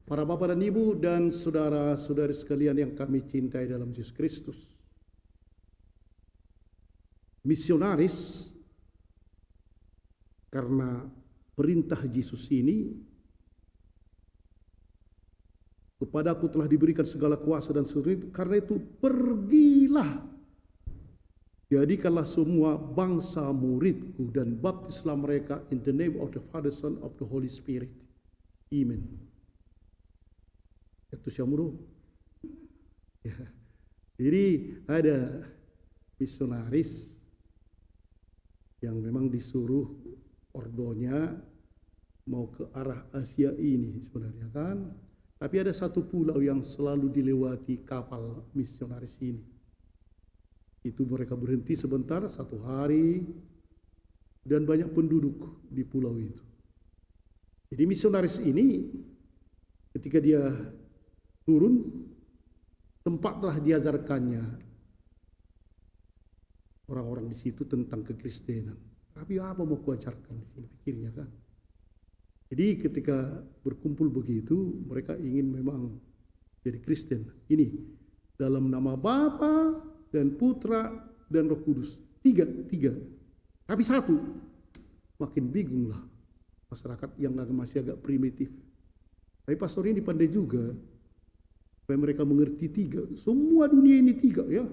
Para bapak dan ibu dan saudara-saudari sekalian yang kami cintai dalam Yesus Kristus. Misionaris karena perintah Yesus ini, kepadaku telah diberikan segala kuasa dan seluruh, karena itu pergilah, jadikanlah semua bangsa muridku dan baptislah mereka in the name of the Father, Son, of the Holy Spirit. Amen. Itu syamuro. Ya. Jadi ada misionaris yang memang disuruh ordonya mau ke arah Asia ini sebenarnya kan. Tapi ada satu pulau yang selalu dilewati kapal misionaris ini. Itu mereka berhenti sebentar, 1 hari, dan banyak penduduk di pulau itu. Jadi misionaris ini ketika dia turun, tempat telah diajarkannya orang-orang di situ tentang kekristenan. Tapi apa mau kuajarkan di sini, pikirnya kan. Jadi ketika berkumpul begitu, mereka ingin memang jadi Kristen. Ini dalam nama Bapa dan Putra dan Roh Kudus. Tiga. Tapi satu. Makin bingung lah masyarakat yang masih agak primitif. Tapi pastor ini pandai juga supaya mereka mengerti 3. Semua dunia ini 3 ya.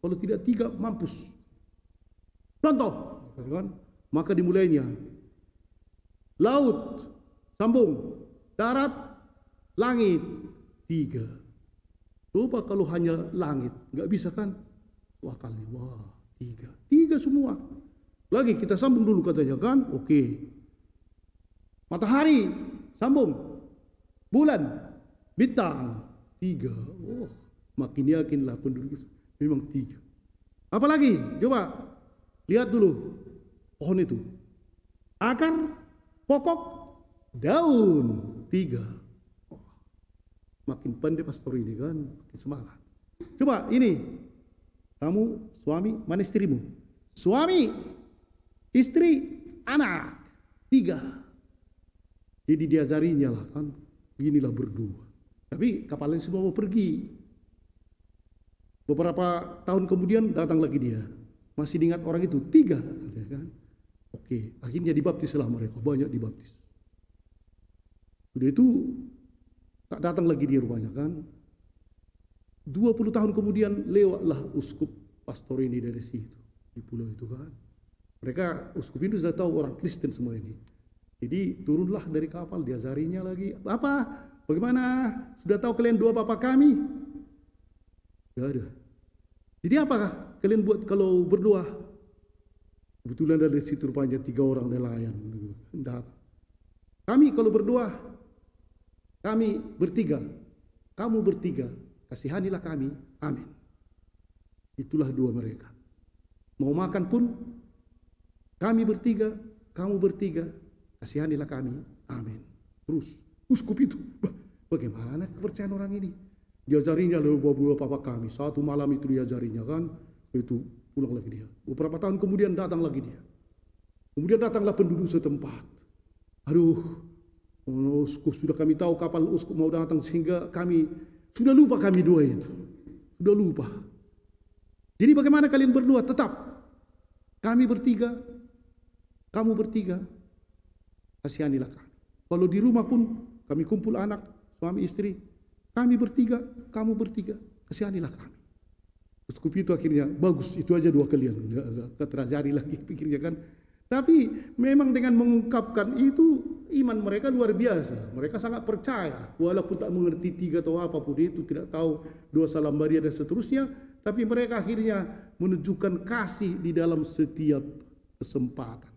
Kalau tidak 3 mampus. Contoh, kan? Maka dimulainya laut, sambung, darat, langit, 3. Coba kalau hanya langit, nggak bisa kan? Wah kali, 3 semua. Lagi kita sambung dulu katanya kan? Oke. Matahari, sambung, bulan, bintang, 3. Oh, makin yakinlah penduduk memang 3. Apalagi? Coba lihat dulu pohon itu. Akar, pokok, daun, 3. Oh, makin pandai pastor ini kan, makin semangat. Coba ini, kamu suami, mana istrimu? Suami, istri, anak, 3. Jadi diajarinya lah kan, beginilah berdua. Tapi kapalnya semua mau pergi. Beberapa tahun kemudian datang lagi dia. Masih diingat orang itu 3. Kan? Oke, akhirnya dibaptislah mereka. Banyak dibaptis. Udah itu tak datang lagi dia rupanya kan. 20 tahun kemudian lewatlah uskup pastor ini dari situ. Di pulau itu kan. Mereka uskup ini sudah tahu orang Kristen semua ini. Jadi turunlah dari kapal, diajarinya lagi. Apa? Bagaimana? Sudah tahu kalian 2 Bapa kami? Gak ada. Jadi apakah kalian buat kalau berdoa? Kebetulan dari situ rupanya 3 orang nelayan. Kami kalau berdoa, kami bertiga, kamu bertiga, kasihanilah kami, amin. Itulah 2 mereka. Mau makan pun, kami bertiga, kamu bertiga, kasihanilah kami, amin. Terus uskup itu, bagaimana kepercayaan orang ini? Diajarinya oleh bapak kami. 1 malam itu diajarinya kan, itu pulang lagi dia. Beberapa tahun kemudian datang lagi dia. Kemudian datanglah penduduk setempat. Aduh, uskup sudah kami tahu kapal uskup mau datang sehingga kami sudah lupa kami 2 itu. Sudah lupa. Jadi bagaimana kalian berdua? Tetap kami bertiga, kamu bertiga, kasihanilah kami. Kalau di rumah pun kami kumpul anak, suami istri, kami bertiga, kamu bertiga, kasihanilah kami. Uskup itu akhirnya bagus, itu aja 2 kalian, enggak terajari lagi pikirnya kan. Tapi memang dengan mengungkapkan itu iman mereka luar biasa. Mereka sangat percaya, walaupun tak mengerti 3 atau apapun itu, tidak tahu 2 salam Maria dan seterusnya, tapi mereka akhirnya menunjukkan kasih di dalam setiap kesempatan.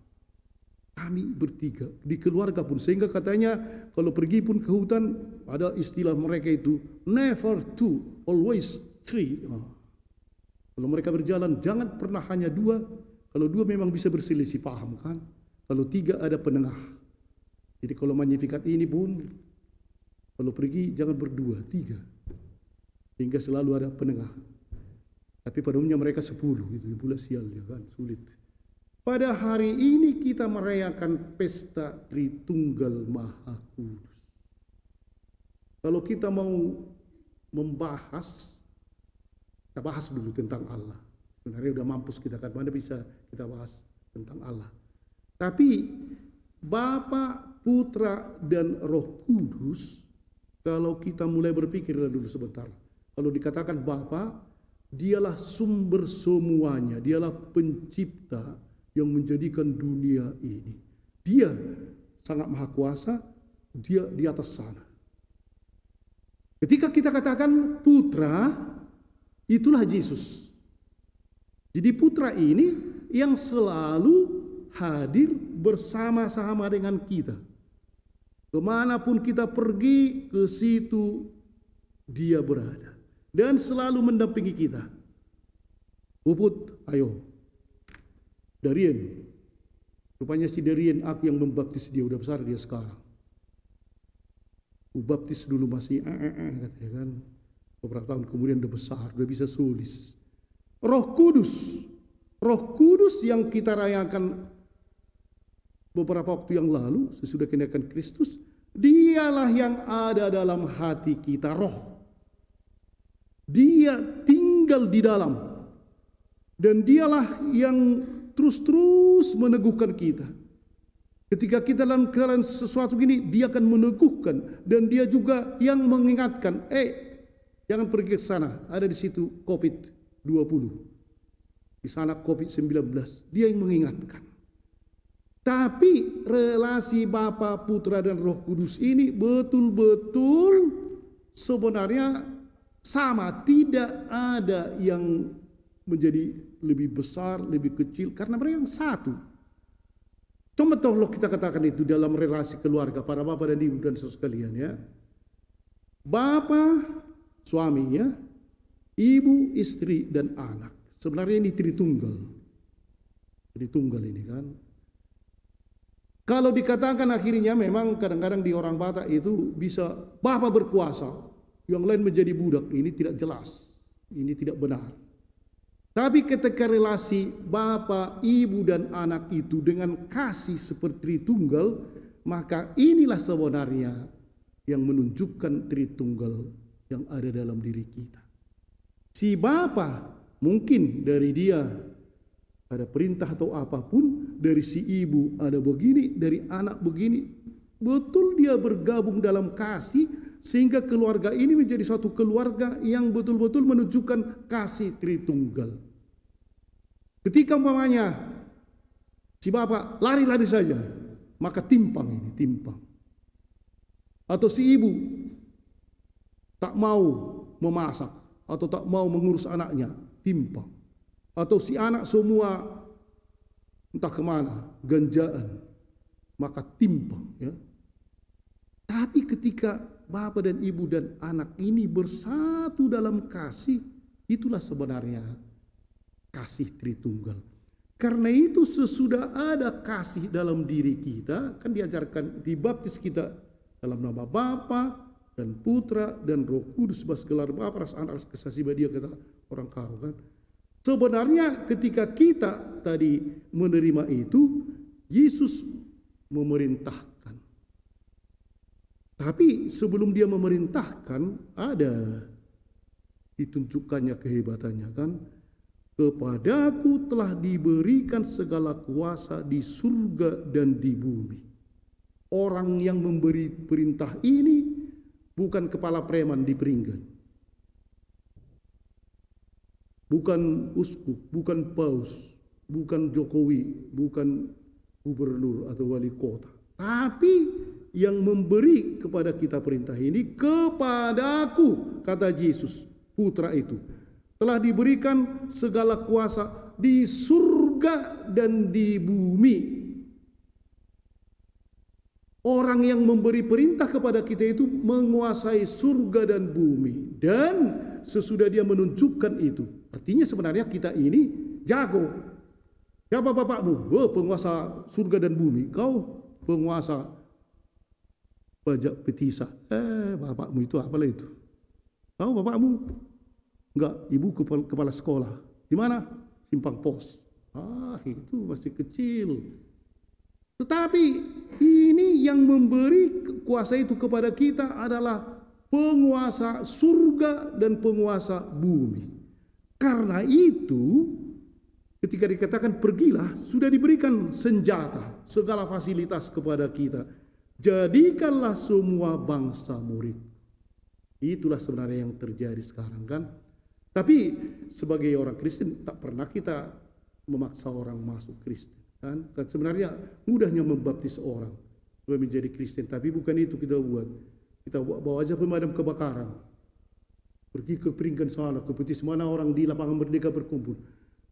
Kami bertiga di keluarga pun, sehingga katanya kalau pergi pun ke hutan ada istilah mereka itu never 2, always 3. Kalau mereka berjalan jangan pernah hanya 2. Kalau 2 memang bisa berselisih paham kan. Kalau 3 ada penengah. Jadi kalau Magnificat ini pun kalau pergi jangan berdua, 3. Sehingga selalu ada penengah. Tapi pada umumnya mereka 10 itu pula sialnya kan, sulit. Pada hari ini kita merayakan pesta Tritunggal Maha Kudus. Kalau kita mau membahas, kita bahas dulu tentang Allah. Sebenarnya udah mampus kita kan, mana bisa kita bahas tentang Allah. Tapi Bapa, Putra, dan Roh Kudus, kalau kita mulai berpikir dulu sebentar. Kalau dikatakan Bapa, dialah sumber semuanya, dialah pencipta yang menjadikan dunia ini. Dia sangat maha kuasa, dia di atas sana. Ketika kita katakan putra, itulah Yesus. Jadi putra ini yang selalu hadir bersama-sama dengan kita. Kemanapun kita pergi, ke situ dia berada. Dan selalu mendampingi kita. Puput, ayo. Darien. Rupanya si Darien, aku yang membaptis dia, udah besar dia sekarang. Baptis dulu masih katanya kan. Beberapa tahun kemudian udah besar, udah bisa tulis. Roh Kudus yang kita rayakan beberapa waktu yang lalu sesudah kenaikan Kristus, dialah yang ada dalam hati kita, roh. Dia tinggal di dalam. Dan dialah yang terus meneguhkan kita. Ketika kita dalam keadaan sesuatu gini, dia akan meneguhkan. Dan dia juga yang mengingatkan, jangan pergi ke sana, ada di situ COVID-20. Di sana COVID-19, dia yang mengingatkan. Tapi relasi Bapa, Putra, dan Roh Kudus ini betul-betul sebenarnya sama. Tidak ada yang menjadi lebih besar, lebih kecil, karena mereka yang satu. Coba tolong kita katakan itu dalam relasi keluarga, para bapak dan ibu dan saudara sekalian ya. Bapak, suaminya, ibu, istri, dan anak. Sebenarnya ini Tritunggal. Tritunggal ini kan. Kalau dikatakan akhirnya memang kadang-kadang di orang Batak itu bisa Bapak berkuasa, yang lain menjadi budak. Ini tidak jelas. Ini tidak benar. Tapi ketika relasi Bapa, Ibu, dan anak itu dengan kasih seperti Tritunggal, maka inilah sebenarnya yang menunjukkan Tritunggal yang ada dalam diri kita. Si Bapa mungkin dari dia ada perintah atau apapun, dari si ibu ada begini, dari anak begini. Betul dia bergabung dalam kasih, sehingga keluarga ini menjadi suatu keluarga yang betul-betul menunjukkan kasih Tritunggal. Ketika umpamanya si bapak lari-lari saja, maka timpang ini, timpang. Atau si ibu tak mau memasak atau tak mau mengurus anaknya, timpang. Atau si anak semua entah kemana, ganjaan, maka timpang ya. Tapi ketika bapak dan ibu dan anak ini bersatu dalam kasih, itulah sebenarnya kasih Tritunggal. Karena itu sesudah ada kasih dalam diri kita, kan diajarkan, dibaptis kita dalam nama Bapa dan Putra dan Roh Kudus, sebab gelar Bapa, ras Anak, ras Kesasih dia kata orang karo kan. Sebenarnya ketika kita tadi menerima itu, Yesus memerintahkan. Tapi sebelum dia memerintahkan, ada ditunjukkannya kehebatannya kan. Kepadaku telah diberikan segala kuasa di surga dan di bumi. Orang yang memberi perintah ini bukan kepala preman di Peringgan. Bukan uskup, bukan paus, bukan Jokowi, bukan gubernur atau wali kota. Tapi yang memberi kepada kita perintah ini, kepadaku, kata Yesus, putra itu, telah diberikan segala kuasa di surga dan di bumi. Orang yang memberi perintah kepada kita itu menguasai surga dan bumi. Dan sesudah dia menunjukkan itu, artinya sebenarnya kita ini jago. Siapa bapakmu? Oh, penguasa surga dan bumi. Kau penguasa pajak petisa. Bapakmu itu apalah itu? Tahu bapakmu? Enggak, ibu kepala sekolah. Di mana? Simpang Pos. Itu masih kecil. Tetapi ini yang memberi kuasa itu kepada kita adalah penguasa surga dan penguasa bumi. Karena itu, ketika dikatakan pergilah, sudah diberikan senjata, segala fasilitas kepada kita. Jadikanlah semua bangsa murid. Itulah sebenarnya yang terjadi sekarang kan. Tapi sebagai orang Kristen tak pernah kita memaksa orang masuk Kristen kan. Sebenarnya mudahnya membaptis orang supaya menjadi Kristen, tapi bukan itu kita buat. Kita bawa aja pemadam kebakaran. Pergi ke peringkat sana, ke petis mana orang di lapangan Merdeka berkumpul.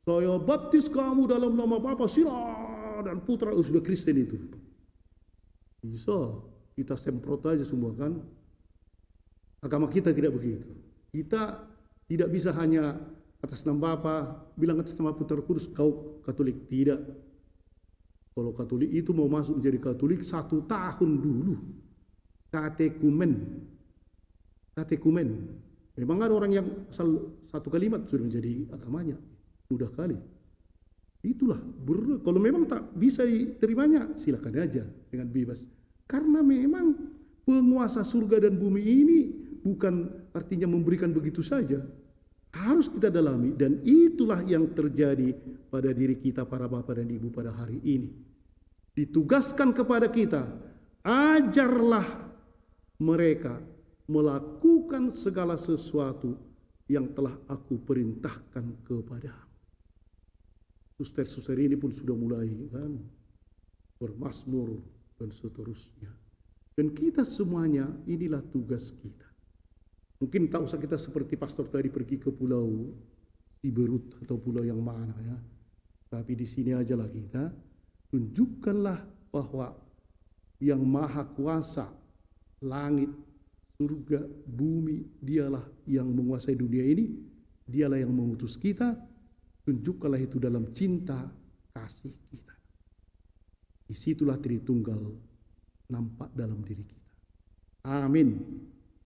Saya baptis kamu dalam nama Bapa, Sila dan Putra. Sudah Kristen itu. Bisa kita semprot aja semua kan. Agama kita tidak begitu. Kita tidak bisa hanya atas nama Bapa, bilang atas nama Putra Kudus, kau Katolik. Tidak. Kalau Katolik itu mau masuk menjadi Katolik 1 tahun dulu. Katekumen. Memang ada orang yang asal 1 kalimat sudah menjadi agamanya. Mudah kali. Itulah. Kalau memang tak bisa diterimanya, silakan aja dengan bebas. Karena memang penguasa surga dan bumi ini bukan artinya memberikan begitu saja. Harus kita dalami, dan itulah yang terjadi pada diri kita para bapak dan ibu pada hari ini. Ditugaskan kepada kita, ajarlah mereka melakukan segala sesuatu yang telah aku perintahkan kepadamu. Suster-suster ini pun sudah mulai kan bermazmur dan seterusnya. Dan kita semuanya, inilah tugas kita. Mungkin tak usah kita seperti pastor tadi pergi ke pulau Siberut atau pulau yang mana ya. Tapi di sini aja lah kita tunjukkanlah bahwa yang maha kuasa langit, surga, bumi, dialah yang menguasai dunia ini, dialah yang mengutus kita. Tunjukkanlah itu dalam cinta kasih kita. Disitulah Tritunggal nampak dalam diri kita. Amin.